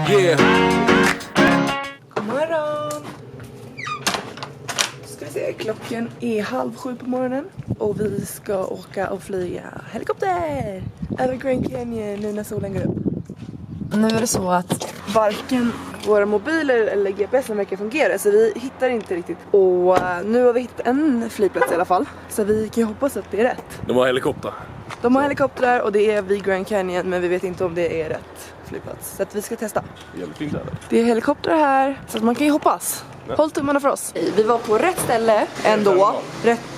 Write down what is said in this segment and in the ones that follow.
Yeah. God morgon! Ska vi se, klockan är 6:30 på morgonen. Och vi ska åka och flyga helikopter över Grand Canyon nu när solen går upp. Nu är det så att varken våra mobiler eller GPSen verkar fungera, så vi hittar inte riktigt. Och nu har vi hittat en flygplats i alla fall, så vi kan hoppas att det är rätt. De har helikopter. De har helikoptrar och det är vid Grand Canyon, men vi vet inte om det är rätt flygplats. Så att vi ska testa. Jävligt fint är det. Det är helikoptrar här, så att man kan ju hoppas. Håll tummarna för oss. Vi var på rätt ställe ändå,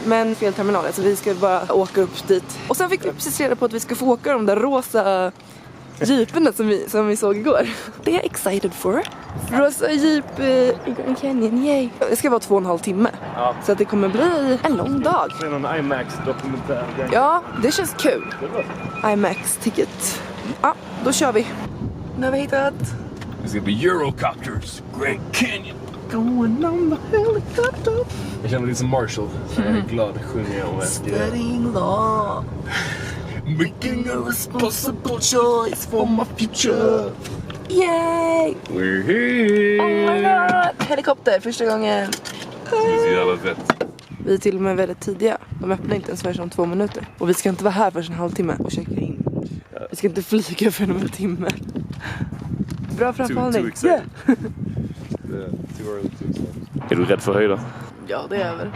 men fel terminal. Så vi ska bara åka upp dit. Och sen fick vi precis reda på att vi ska få åka de där rosa jeeperna som vi såg igår. Det är jag excited for. Rosa jeep i Grand Canyon, yay. Det ska vara 2,5 timme. Ja. Så att det kommer bli en lång dag. Det är någon IMAX-dokumentär. Ja, det känns kul. IMAX-ticket. Ja, då kör vi. Nu har vi hittat. Det ska bli Eurocopters, Grand Canyon. Going on the helicopter. Jag känner lite som Marshall. Jag är glad, sjunger jag med. Studying law. Making a responsible choice for my future. Yay! We're here! Oh my god! Helikopter, första gången. Det är så jävla fett. Vi är till och med väldigt tidiga. De öppnar inte ens förrän om 2 minuter. Och vi ska inte vara här för en halvtimme och checka in. Vi ska inte flyga för en timme. Bra framförhållning. Yeah. Är du rädd för höjder? Ja, det är väl.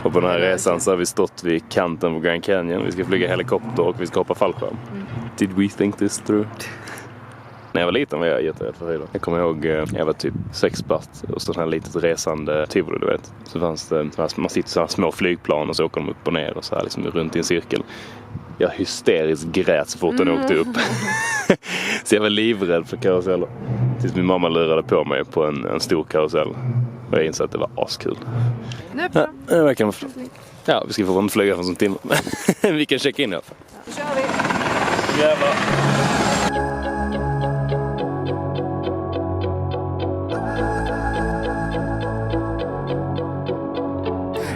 Och på den här resan så har vi stått vid kanten på Grand Canyon. Vi ska flyga helikopter och vi ska hoppa fallskärm. Did we think this through? När jag var liten var jag jätterädd för höjder. Jag kommer ihåg, jag var typ 6 bast och stod här litet resande tivoli, du vet. Så fanns det, man sitter så här små flygplan och så åker de upp och ner och så här liksom runt i en cirkel. Jag hysteriskt grät så fort den åkte upp. Så jag var livrädd för karuseller. Tills min mamma lurade på mig på en stor karusell. Och jag insåg att det var askul. Nu öppnar de. Ja, vi ska få en flyga för en timme. Vi kan checka in i alla fall. Då kör vi. Jävlar.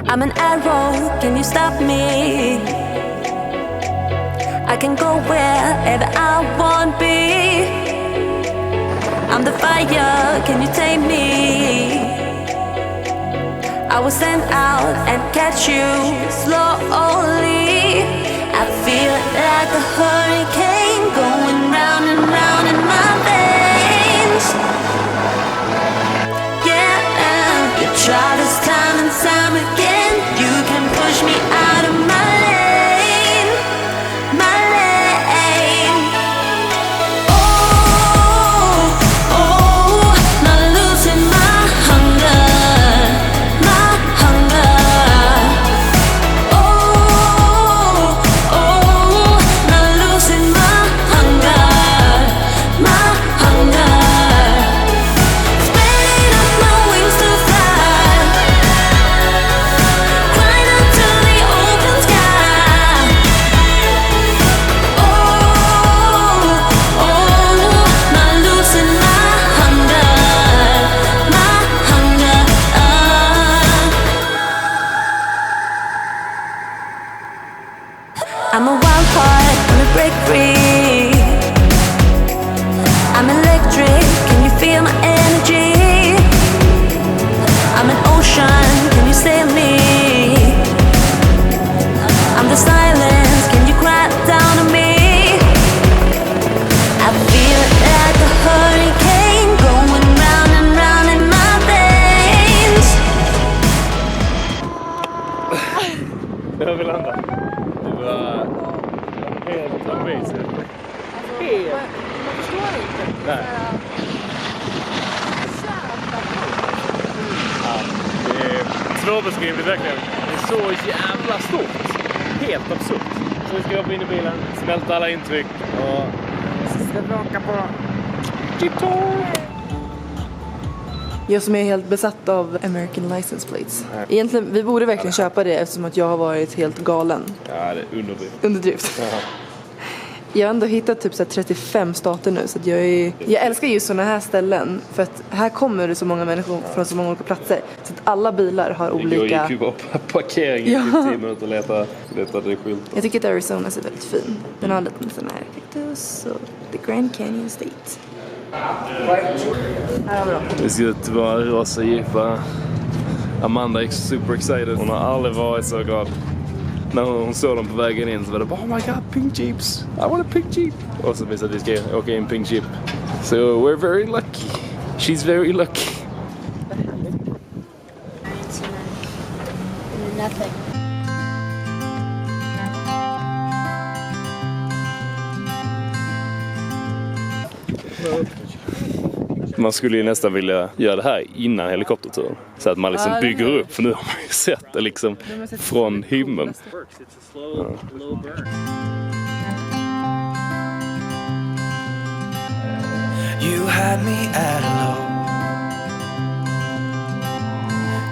I'm an arrow, can you stop me? I can go wherever I want be. I'm the fire, can you tame me? I will send out and catch you slowly. I feel like a hurricane going round and round in my veins. Yeah, you try this time and time again. You can push me out of my lane, my lane. Oh, oh, not losing my hunger, my hunger. Oh, oh, not losing my hunger, my hunger. Spreading up my wings to fly, climb up to the open sky. Oh, oh, not losing my hunger, my hunger. I'm a wild heart, I'm a break free. I'm electric, can you feel my energy? I'm an ocean, can you sail me? I'm the silence, can you cry down on me? I feel like a hurricane going round and round in my veins. Jag vill landa. Det var helt amazing. Man förstår inte. Nej. Det är svårbeskrivligt verkligen. Det är så jävla stort. Helt absurt. Så vi ska hoppa in i bilen, smälta alla intryck och så ska vi åka på Chip-tour. Jag som är helt besatt av American license plates. Egentligen, vi borde verkligen köpa det eftersom att jag har varit helt galen. Ja, det är underdrift. Underdrift. Ja. Jag har ändå hittat typ så här 35 stater nu, så att jag älskar ju såna här ställen för att här kommer det så många människor från så många olika platser. Så att alla bilar har olika... Jag gick ju bara på parkering i 10 minuter och letade skyltar. Jag tycker att Arizona ser väldigt fin. Den har lite sån här cactus och The Grand Canyon State. Här har vi dem. Det ser ut att vara rosa jeepar. Amanda är super excited. Hon har aldrig varit så glad. När hon såg dem på vägen in så var det bara, oh my god, pink jeeps. I want a pink jeep. Och så visade vi ska åka in pink jeep. So we're very lucky. She's very lucky. Nothing. Man skulle ju nästan vilja göra det här innan helikopterturen. Så att man liksom bygger upp. För nu har man ju sett det liksom från himlen. Ja. You had me at a low,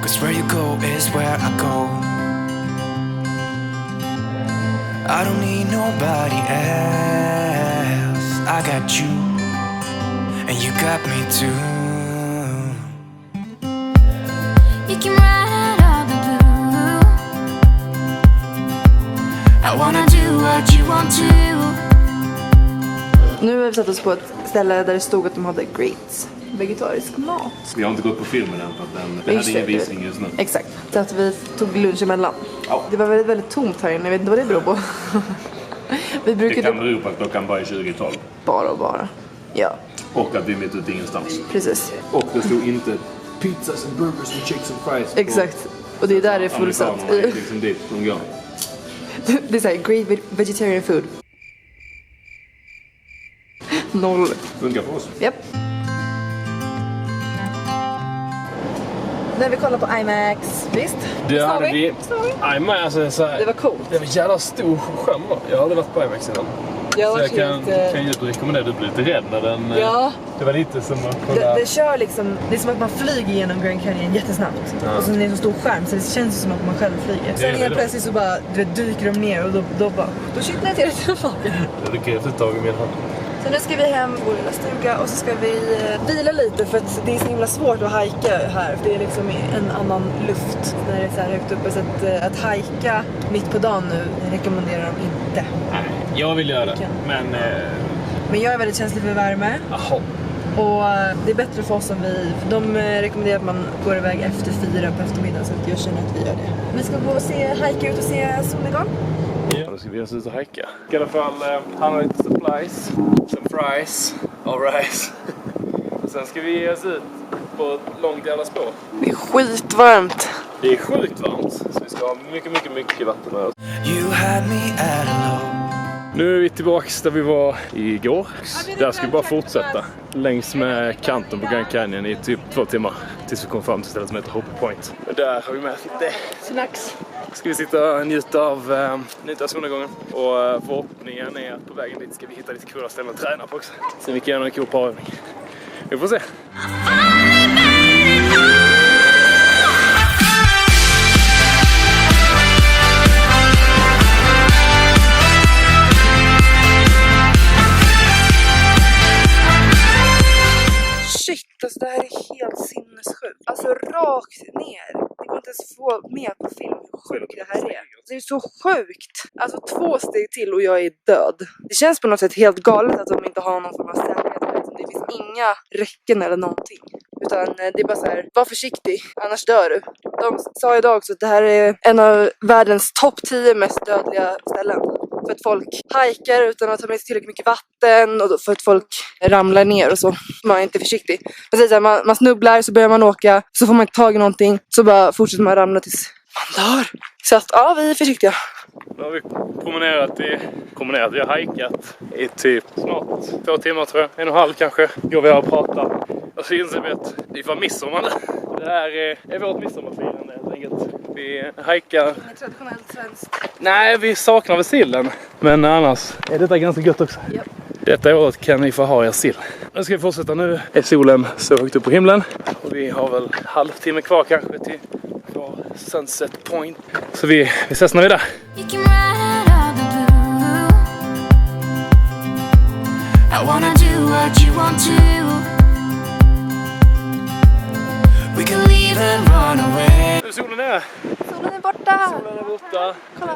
'cause where you go is where I go. I don't need nobody else. I got you, and you got me too. You can ride out of the blue. I wanna do what you want to. Nu har vi satt oss på ett ställe där det stod att de hade great vegetarisk mat. Vi har inte gått på filmen än för att det hade ingen visning just nu. Exakt, så att vi tog lunch emellan. Ja. Det var väldigt, väldigt tomt här inne, jag vet inte vad det beror på. Vi brukar Det kan bero på att klockan bara är 20:12. bara. Ja, Och att vi är mitt ute ingenstans. precis. Och det stod inte pizzas and burgers and shakes and fries. Exakt, och det är där det är fullsatt. Amerikanerna är liksom dit de går. Det är såhär, great vegetarian food. 0. Funkar för oss. Japp. När vi kollar på IMAX, visst? Det hade vi. IMAX, alltså så här, Det var coolt. Det var jävla stor skärm. Jag har aldrig varit på IMAX innan. Så jag kan ju rekommendera. Du blir lite rädd när den... Ja. Det var lite som att kolla... Det kör liksom, det är som att man flyger genom Grand Canyon jättesnabbt. Ja. Och så är det en så stor skärm så det känns som att man själv flyger. Sen helt plötsligt så bara dyker de ner och då kittlar jag till det till magen. Det lyckades efter ett tag i min hand. Så nu ska vi hem i vår lilla stuga och så ska vi vila lite för att det är så himla svårt att hajka här. Det är liksom en annan luft när det är så här högt uppe. Så att hajka mitt på dagen nu rekommenderar de inte. Nej, jag vill göra det. Men jag är väldigt känslig för värme. Jaha. Och det är bättre för oss om de rekommenderar att man går iväg efter 4 på eftermiddagen så att jag känner att vi gör det. Vi ska gå och hajka ut och se solnedgång. Ja, då ska vi ge oss ut och hajka. I alla fall handla lite supplies, some fries, all rice. Och sen ska vi ge oss ut på ett långt jävla spår. Det är skitvarmt. Det är sjukt varmt, så vi ska ha mycket vatten med oss. You had me at a low. Nu är vi tillbaks där vi var igår. Där ska vi bara fortsätta längs med kanten på Grand Canyon i typ 2 timmar. Tills vi kommer fram till stället som heter Hope Point. Och där har vi med lite snacks. Ska vi sitta och njuta av solnedgången. Och förhoppningen är att på vägen dit ska vi hitta lite coola ställen att träna på också. Sen vi kan göra en cool parövning. Vi får se. Shit, alltså det här är helt sinnessjukt. Alltså rakt ner. Det går inte ens få med på film hur sjukt det här är. Det är så sjukt. Alltså 2 steg till och jag är död. Det känns på något sätt helt galet att de inte har någon form av säkerhet. Det finns inga räcken eller någonting. Utan det är bara så här, var försiktig, annars dör du. De sa idag också att det här är en av världens topp 10 mest dödliga ställen. För att folk hajkar utan att ta med sig tillräckligt mycket vatten och för att folk ramlar ner och så. Man är inte försiktig. Precis, man snubblar, så börjar man åka, så får man inte tag i någonting, så bara fortsätter man ramla tills man dör. Så att ja, vi är försiktiga. Nu har vi promenerat, vi har hajkat i typ snart 2 timmar tror jag, 1,5 kanske. Går vi här och pratar. Och så inser vi att det var midsommar. Det här är vårt midsommarfirande helt enkelt. Vi hajkar. Traditionellt svenskt. Nej, vi saknar väl sillen. Men annars är detta ganska gött också. Yep. Detta året kan ni få ha er sill. Nu ska vi fortsätta. Nu är solen så högt upp på himlen. Och vi har väl halvtimme kvar kanske till vår sunset point. Så vi ses när vi är där. You can ride out the blue. I wanna do what you want to. We can leave and run away. Solen är Solen är borta! borta. Kolla.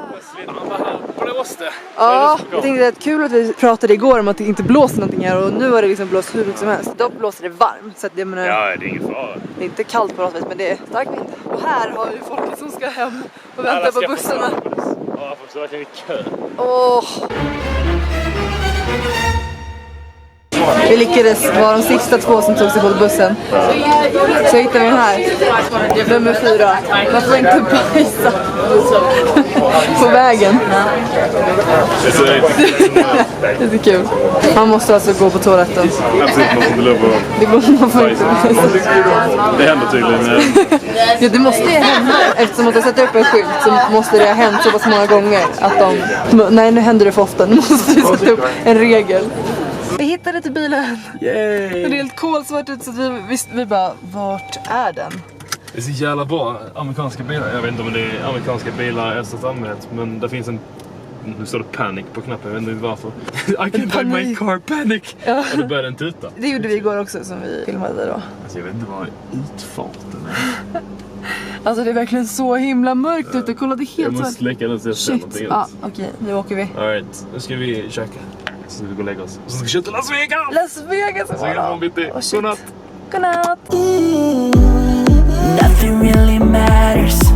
Han var här på det måste. Ja, jag tänkte att det är kul att vi pratade igår om att det inte blåser någonting här och nu har det liksom blåst hur mycket som helst. Då blåser det varmt så att jag menar, Ja, det är ingen fara. det är inte kallt på något vis men det är stark vind. Och här har vi folk som ska hem och vänta på bussarna. Ja, folk står verkligen i kö. Åh. Vi lyckades vara de sista 2 som tog sig på bussen. Så hittade vi den här. Nummer 4. Man får inte bajsa på vägen. Det är kul. Man måste alltså gå på toaletten. Absolut, man får inte lov att... Det går, man får inte bajsa. Det händer tydligen. Ja, det måste ju hända. Eftersom att jag sätter upp en skylt så måste det ha hänt så pass många gånger att de... Nej, nu händer det för ofta. Nu måste vi sätta upp en regel. Vi hittade till bilen. Yay! Det är helt kolsvart ut så att vi bara, vart är den? Det är så jävla bra amerikanska bilar. Jag vet inte om det är amerikanska bilar i största allmänhet, men det finns en... Nu står det panic på knappen, jag vet inte varför. I can find my car, panic! Ja. Och då började den tuta. Det gjorde vi igår också som vi filmade då. Alltså jag vet inte vad utfarten är. Alltså det är verkligen så himla mörkt ute. Kolla, det är helt Jag måste svart. släcka den så jag ser någonting. Ja, okej, nu åker vi. Alright, nu ska vi käka. Så ska vi gå och lägga oss. Så ska vi köra till Las Vegas! Las Vegas! Så jag kan bitti. Godnatt! Godnatt! Nothing really matters.